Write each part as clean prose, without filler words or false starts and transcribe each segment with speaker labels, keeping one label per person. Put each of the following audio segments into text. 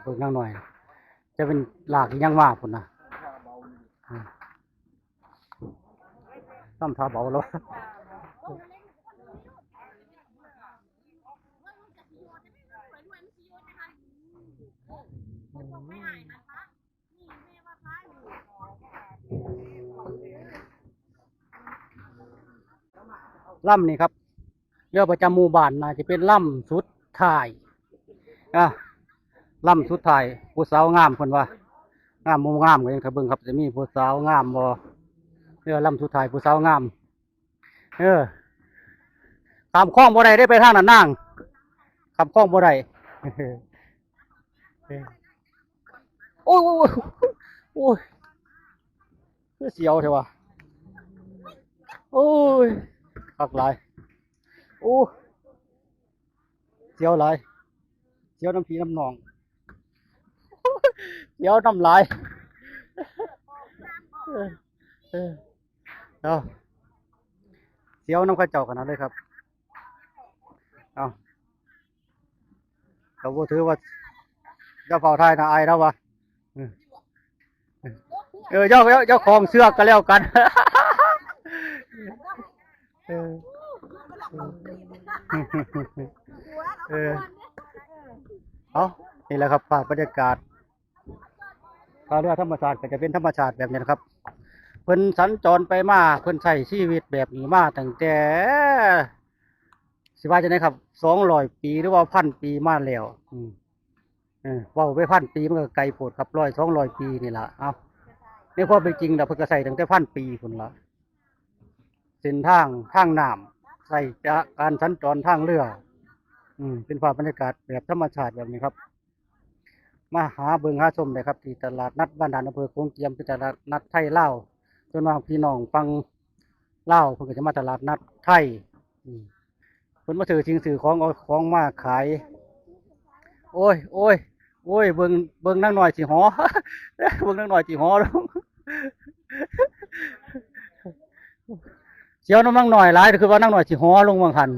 Speaker 1: เบิ่งนั่งหน่อยจะเป็นหลากอีกยังว่าพุ่นนะซ้ำท่าเบาแล้วล่ำนี่ครับเรือประจำหมู่บ้านน่าจะเป็นล่ำสุดท้ายอ่ะล่ำสุดท้ายผู้สาวงามคนว่างามมุมงามเลยครับเบิ่งครับจะมีผู้สาวงามบ่เรือล่ำสุดท้ายผู้สาวงามตามคล้องบ่ได้ได้ไปทางนั้นนางขับคล้องบ่ได้โอ้ยโอ้ยโอ้ยคือเสียวเถอะวะโอ้ยคักหลายโอ้เสียวหลายเสียวน้ำผีน้ำหนองเสียวน้ำลายเออเออเอาเสียวน้ำข้าเจ้าขนาดเลยครับเอาเราบ่ถือว่าเจ้าเฝ้าไทยนะอายแล้ววะเจ้าของเสือกก็แล้วกันเออเออเอานี่แหละครับภาพบรรยากาศถ้าเรือธรรมชาติก็จะเป็นธรรมชาติแบบนี้นะครับเพิ่นสัญจรไปมาเพิ่นใช้ชีวิตแบบนี้มาตั้งแต่สิว่าจะไหนครับ200 ปีหรือว่า1,000 ปีมาแล้วว่าไป1,000 ปีมันก็ไกลโพดครับ100-200 ปีนี่ละเอาในความเป็นจริงเราเพิ่นก็ใส่ตั้งแต่1,000 ปีพุ่นละเส้นทางน้ำใส่จากการสัญจรทางเรือเป็นภาพบรรยากาศแบบธรรมชาติแบบนี้ครับมาหาเบิ่งหาชมได้ครับที่ตลาดนัดบ้านด่านอำเภอโขงเจียมเป็นตลาดนัดไทยลาวส่วนมากพี่น้องฟังลาวเพิ่นก็จะมาตลาดนัดไทยเพิ่นมาซื้อสิ่งซื้อของเอาของมาขายโอ้ยโอ้ยโอ้ยเบิ่งนั่งหน่อยสิหอเบิ่งนั่งหน่อยสิหอลงเสียวน้ำนั่งหน่อยหลายคือว่านั่งหน่อยสิหอลงบางหัน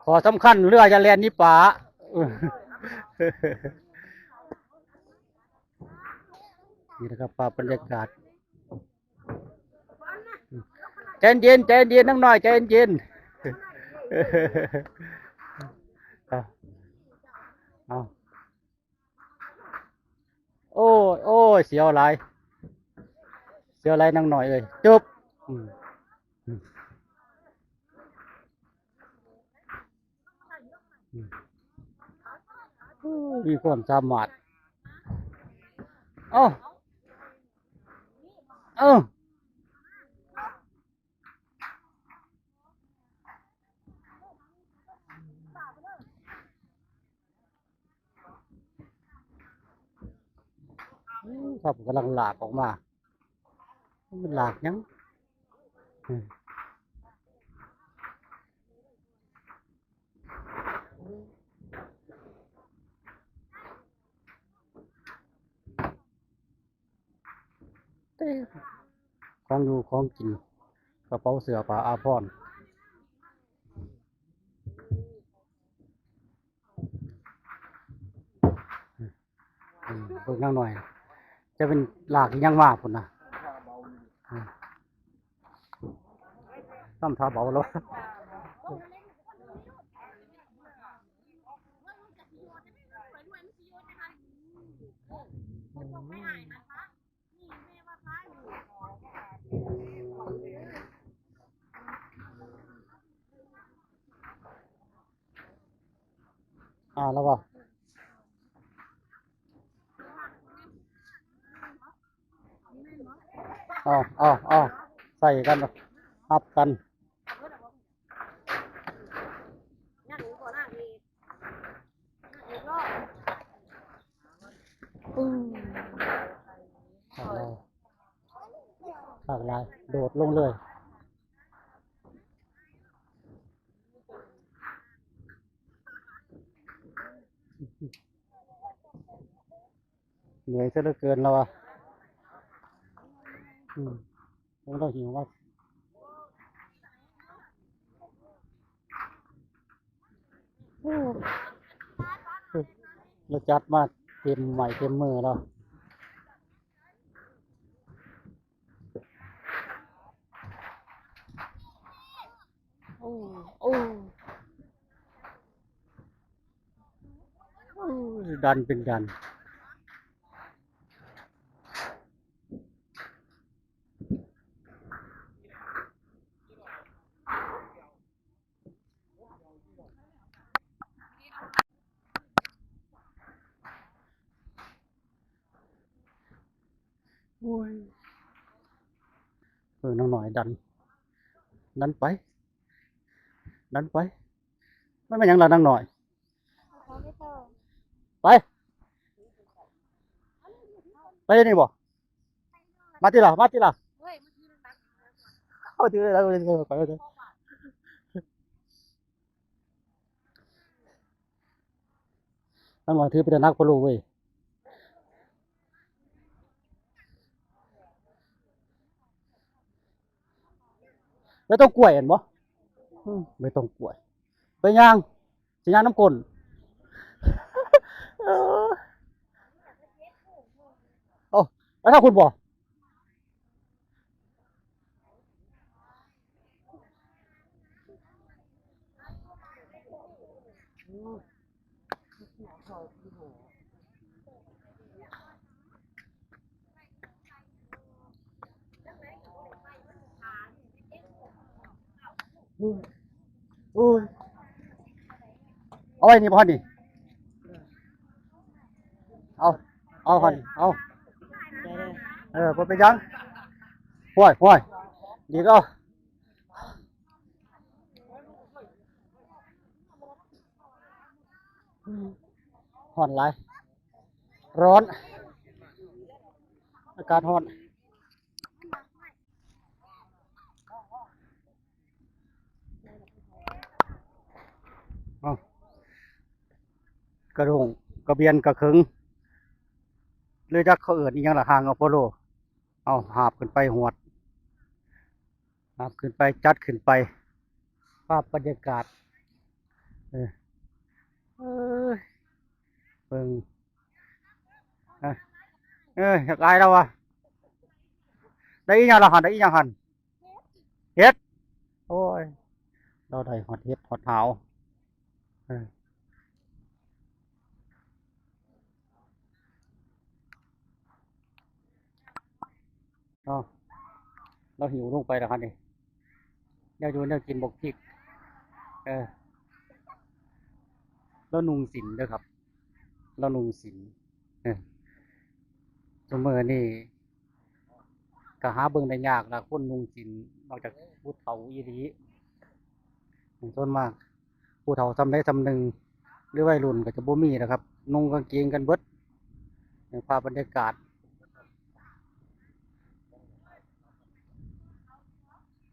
Speaker 1: ขอสำคัญเรือจะแลนนี้ป่านี่นะครับภาพบรรยากาศใจเย็นนั่งหน่อยใจเย็นเอาโอ้ยโอ้ยเสียวอะไรนั่งหน่อยเลยจบมีความสามารถเอ้าเอ้าครับกำลังหลากออกมามันหลากยังของอยู่ของกินกระเป๋าเสื้อผ้าอาภรณ์เพิ่งนั่งหน่อยจะเป็นหลากอีกยังว่าพุ่นนะซ้ำท่าเบาแล้วแล้วว่าอ๋อใส่กันฮับกันขากลายขากลายโดดลงเลยเหนื่อยซะเหลือเกินเราอ่ะเราหิวว่า เราจัดมาเต็มใหม่เต็มมือแล้วโอ้โอ้ดันเป็นดันโอ้ยน้องหน่อยดันไปดันไปไม่เป็นหยังละน้องหน่อยไปไปนี่บ่มาทีละเอาทีละไปเลยน้องหน่อยถือเป็นนักพลูเว้ยไม่ต้องกล้วยเห็นบ่ไม่ต้องกล้วยไปย่างสิย่างน้ำก้นเออเอาไปถ้าคุณบ่อุ้ยเอาไว้นี่พ่อนี่เอาพ่อนี่เอาบ่เป็นหยังห้วยดีก็ฮ้อนหลายร้อนอากาศร้อนเอากระดงกระเบียนกระขึงหรือจักเขาเอิ้นอีหยังล่ะหางอพอลโลเอาหาบขึ้นไปหวดหาบขึ้นไปจัดขึ้นไปภาพบรรยากาศเออเอ้ยเบิ่งเอ้ยอยากอายแล้ววะได้อีหยังล่ะหันได้อีหยังหันเฮ็ดโอ้ยเราได้ฮอดเฮ็ดฮอดหาวเออเอาเราหิวลงไปแล้วครับนี่แนวอยู่แนวกินบกพริกเออแล้วนุงสินด้วยครับแล้วนุงสินเออสมัยนี่ก็หาเบิ่งได้ยากนะคนนุงสินนอกจากผู้เฒ่าอีหลีส่วนมากผู้เฒ่าทำได้ทำหนึ่งหรือวัยรุ่นก็จะบ่มีนะครับนุ่งกางเกงกันเบิดในภาพบรรยากาศ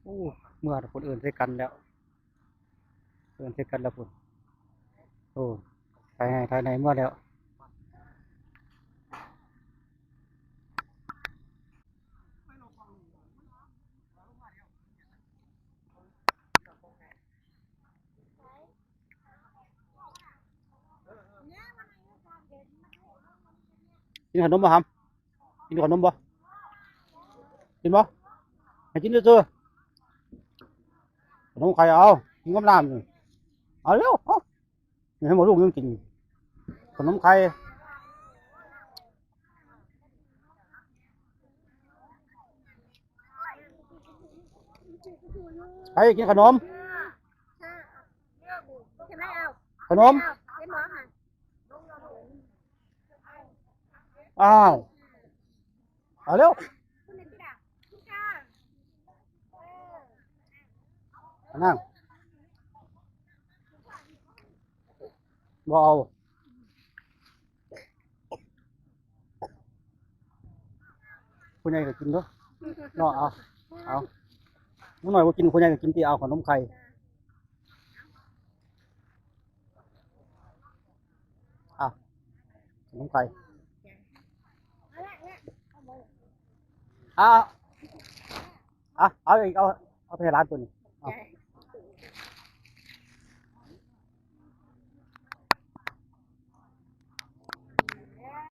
Speaker 1: โอ้เมื่อคนอื่นใส่กันแล้วอื่นใส่กันแล้วพุ่นโอ้ภายในเมื่อแล้วกินขนมบ่ครับกินขนมบ่กินบ่ให้กินซื่อๆขนมไข่เอากินกับน้ำนี่เอาเร็วเอานี่ให้หมดลูกยังกินขนมไข่ไปกินขนมขนมอ้าวเอาเร็วนั่งบ่เอาคุณยายก็กินด้วยเนาะเอาน้องหน่อยว่ากินคุณยายก็กินที่เอาขนมไข่อ่ะขนมไข่อ่ะเอาอีกเอาไปให้ร้านตัวนี้เอา